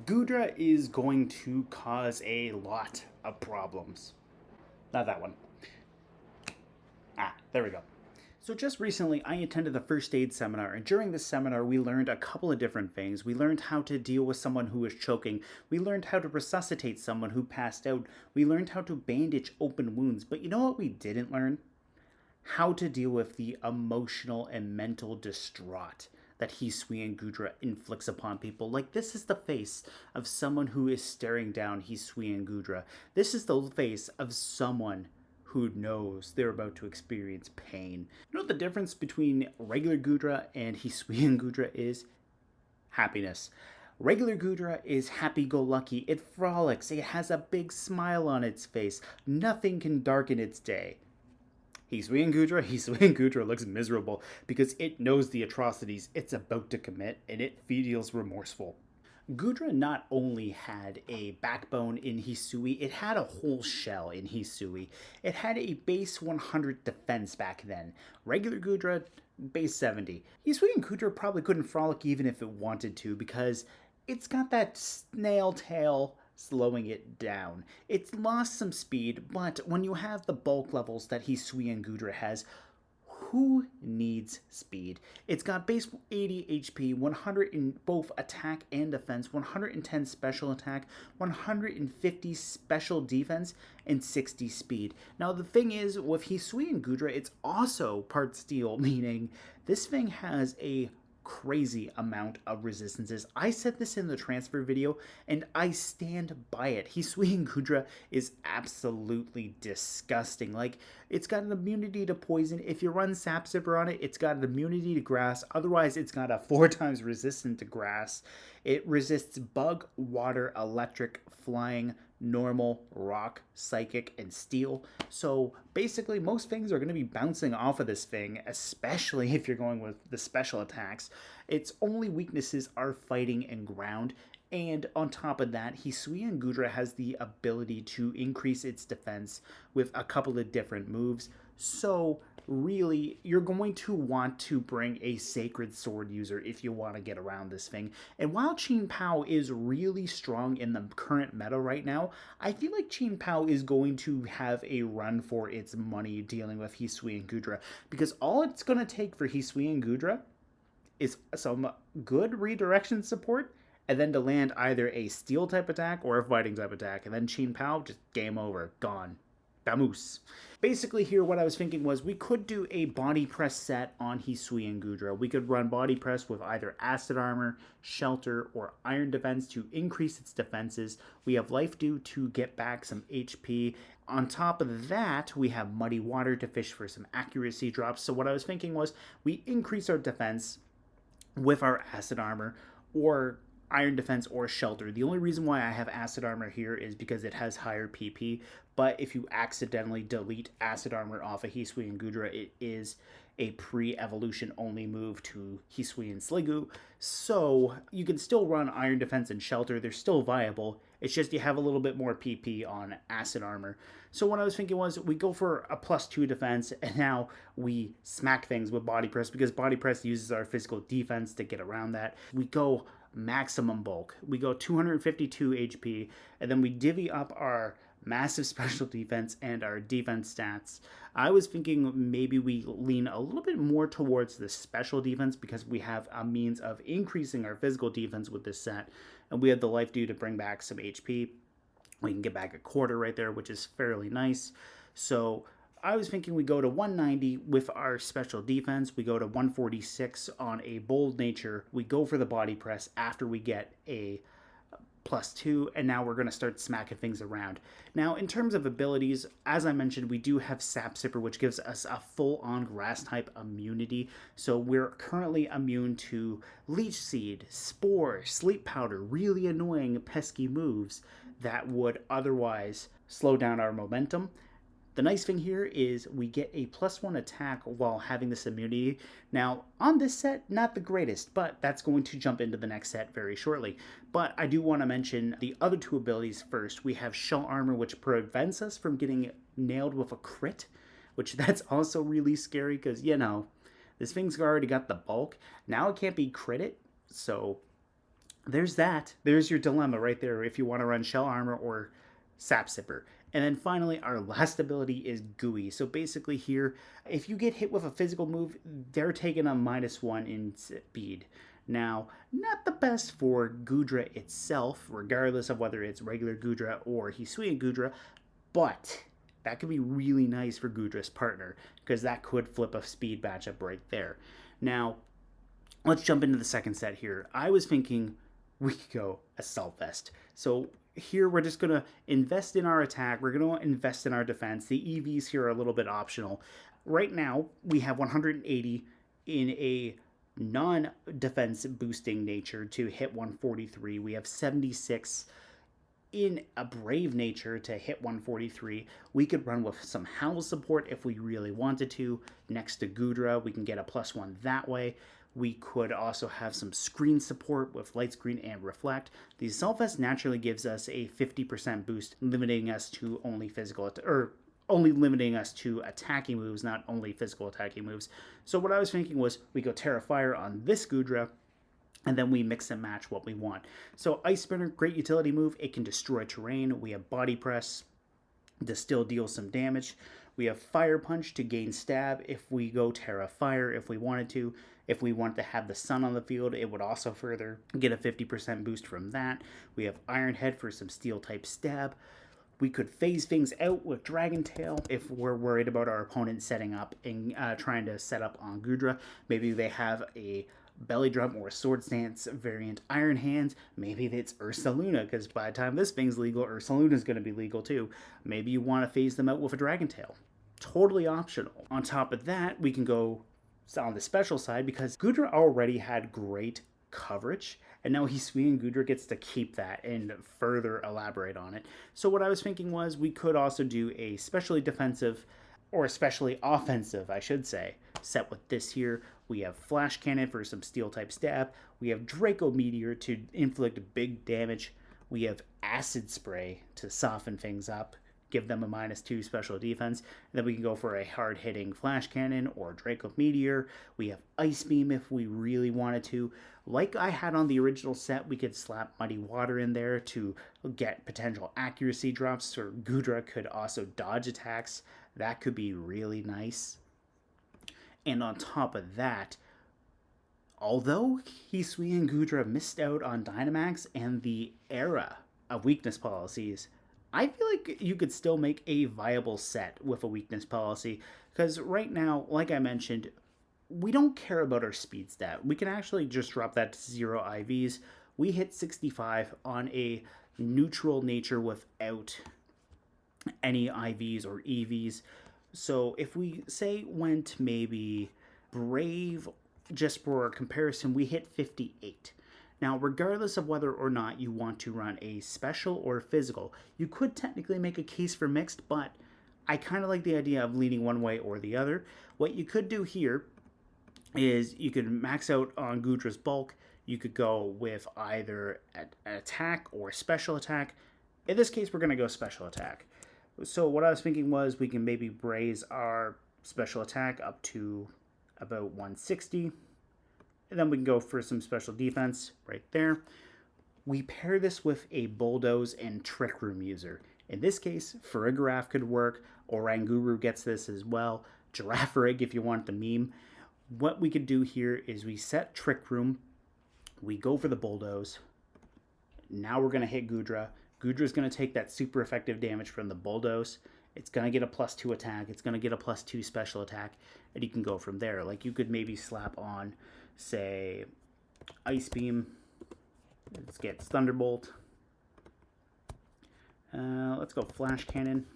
Goodra is going to cause a lot of problems. Not that one. There we go. So just recently, I attended the first aid seminar, and during this seminar, we learned a couple of different things. We learned how to deal with someone who was choking. We learned how to resuscitate someone who passed out. We learned how to bandage open wounds. But you know what we didn't learn? How to deal with the emotional and mental distraught that Hisuian Goodra inflicts upon people. Like, this is the face of someone who is staring down Hisuian Goodra. This is the face of someone who knows they're about to experience pain. You know what the difference between regular Goodra and Hisuian Goodra is? Happiness. Regular Goodra is happy-go-lucky. It frolics. It has a big smile on its face. Nothing can darken its day. Hisuian Goodra looks miserable because it knows the atrocities it's about to commit and it feels remorseful. Goodra not only had a backbone in Hisui, it had a whole shell in Hisui. It had a base 100 defense back then. Regular Goodra, base 70. Hisuian Goodra probably couldn't frolic even if it wanted to because it's got that snail tail slowing it down. It's lost some speed, but when you have the bulk levels that Hisuian Goodra has, who needs speed? It's got base 80 HP, 100 in both attack and defense, 110 special attack, 150 special defense, and 60 speed. Now the thing is, with Hisuian Goodra, it's also part steel, meaning this thing has a crazy amount of resistances. I said this in the transfer video, and I stand by it. Hisuian Goodra is absolutely disgusting. Like, it's got an immunity to poison. If you run Sap Sipper on it, it's got an immunity to grass. Otherwise, it's got a 4 times resistant to grass. It resists bug, water, electric, flying, normal, rock, psychic, and steel. So basically most things are going to be bouncing off of this thing, especially if you're going with the special attacks. Its only weaknesses are fighting and ground. And on top of that, Hisuian Goodra has the ability to increase its defense with a couple of different moves. So really, you're going to want to bring a Sacred Sword user if you want to get around this thing. And while Qin Pao is really strong in the current meta right now, I feel like Qin Pao is going to have a run for its money dealing with Hisuian Goodra, because all it's going to take for Hisuian Goodra is some good redirection support, and then to land either a steel type attack or a fighting type attack, and then Qin Pao, just game over, gone. Vamoose. Basically here what I was thinking was we could do a body press set on Hisuian Goodra. We could run body press with either acid armor, shelter, or iron defense to increase its defenses. We have life dew to get back some HP. On top of that, we have muddy water to fish for some accuracy drops. So what I was thinking was we increase our defense with our acid armor or iron defense or shelter. The only reason why I have acid armor here is because it has higher PP, but if you accidentally delete acid armor off of Hisuian Goodra, it is a pre-evolution only move to Hisuian Sliggoo, so you can still run iron defense and shelter. They're still viable. It's just you have a little bit more PP on acid armor. So what I was thinking was we go for a +2 defense, and now we smack things with body press because body press uses our physical defense to get around that. We go maximum bulk. We go 252 HP, and then we divvy up our massive special defense and our defense stats. I was thinking maybe we lean a little bit more towards the special defense because we have a means of increasing our physical defense with this set, and we have the life dew to bring back some HP. We can get back a quarter right there, which is fairly nice. So I was thinking we go to 190 with our special defense. We go to 146 on a bold nature. We go for the body press after we get a +2, and now we're going to start smacking things around. Now, in terms of abilities, as I mentioned, we do have Sap Sipper, which gives us a full-on grass-type immunity. So we're currently immune to Leech Seed, Spore, Sleep Powder, really annoying, pesky moves that would otherwise slow down our momentum. The nice thing here is we get a +1 attack while having this immunity. Now, on this set, not the greatest, but that's going to jump into the next set very shortly. But I do want to mention the other two abilities first. We have Shell Armor, which prevents us from getting nailed with a crit, which that's also really scary because, you know, this thing's already got the bulk. Now it can't be critted, so there's that. There's your dilemma right there if you want to run Shell Armor or Sap Sipper. And then finally, our last ability is Gooey. So basically here, if you get hit with a physical move, they're taking a -1 in speed. Now, not the best for Goodra itself, regardless of whether it's regular Goodra or Hisuian Goodra, but that could be really nice for Goodra's partner, because that could flip a speed matchup right there. Now, let's jump into the second set here. I was thinking we could go Assault Vest. So here we're just going to invest in our attack. We're going to invest in our defense. The EVs here are a little bit optional. Right now, we have 180 in a non-defense boosting nature to hit 143. We have 76 in a brave nature to hit 143. We could run with some Howl support if we really wanted to. Next to Goodra, we can get a +1 that way. We could also have some screen support with Light Screen and Reflect. The Assault Vest naturally gives us a 50% boost, limiting us to only only limiting us to attacking moves, not only physical attacking moves. So what I was thinking was we go Terra Fire on this Goodra, and then we mix and match what we want. So Ice Spinner, great utility move. It can destroy terrain. We have Body Press to still deal some damage. We have Fire Punch to gain stab if we go Terra Fire if we wanted to. If we want to have the sun on the field, it would also further get a 50% boost from that. We have Iron Head for some steel type stab. We could phase things out with Dragon Tail if we're worried about our opponent setting up and trying to set up on Goodra. Maybe they have a Belly Drum or Sword Stance variant Iron Hands. Maybe it's Ursaluna, because by the time this thing's legal, Ursaluna's going to be legal too. Maybe you want to phase them out with a Dragon Tail. Totally optional. On top of that, we can go on the special side, because Goodra already had great coverage, and now Hisuian Goodra gets to keep that and further elaborate on it. So what I was thinking was we could also do a specially defensive, or especially offensive, I should say, set with this here. We have Flash Cannon for some steel type stab. We have Draco Meteor to inflict big damage. We have Acid Spray to soften things up, give them a -2 special defense. And then we can go for a hard-hitting Flash Cannon or Draco Meteor. We have Ice Beam if we really wanted to. Like I had on the original set, we could slap Muddy Water in there to get potential accuracy drops, so Goodra could also dodge attacks. That could be really nice. And on top of that, although Hisuian Goodra missed out on Dynamax and the era of weakness policies, I feel like you could still make a viable set with a weakness policy, because right now, like I mentioned, we don't care about our speed stat. We can actually just drop that to 0 IVs. We hit 65 on a neutral nature without any IVs or EVs. So if we say went maybe Brave, just for comparison, we hit 58. Now, regardless of whether or not you want to run a special or physical, you could technically make a case for mixed, but I kind of like the idea of leaning one way or the other. What you could do here is you could max out on Goodra's bulk. You could go with either an attack or special attack. In this case, we're going to go special attack. So what I was thinking was we can maybe raise our special attack up to about 160. And then we can go for some special defense right there. We pair this with a Bulldoze and Trick Room user. In this case, Farigiraf could work. Oranguru gets this as well. Girafarig if you want the meme. What we could do here is we set Trick Room. We go for the Bulldoze. Now we're going to hit Goodra. Goodra's going to take that super effective damage from the Bulldoze. It's going to get a +2 attack. It's going to get a +2 special attack. And you can go from there. Like you could maybe slap on, say, Ice Beam. Let's get Thunderbolt. Let's go Flash Cannon.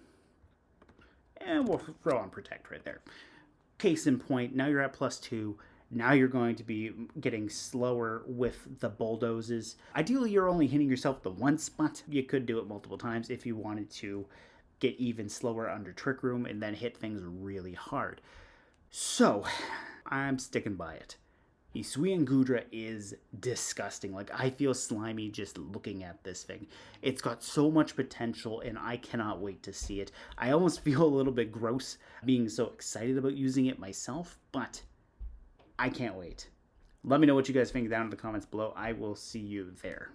And we'll throw on Protect right there. Case in point, now you're at +2. Now you're going to be getting slower with the Bulldozes. Ideally, you're only hitting yourself the one spot. You could do it multiple times if you wanted to get even slower under Trick Room and then hit things really hard. So, I'm sticking by it. Hisuian Goodra is disgusting. Like, I feel slimy just looking at this thing. It's got so much potential, and I cannot wait to see it. I almost feel a little bit gross being so excited about using it myself, but I can't wait. Let me know what you guys think down in the comments below. I will see you there.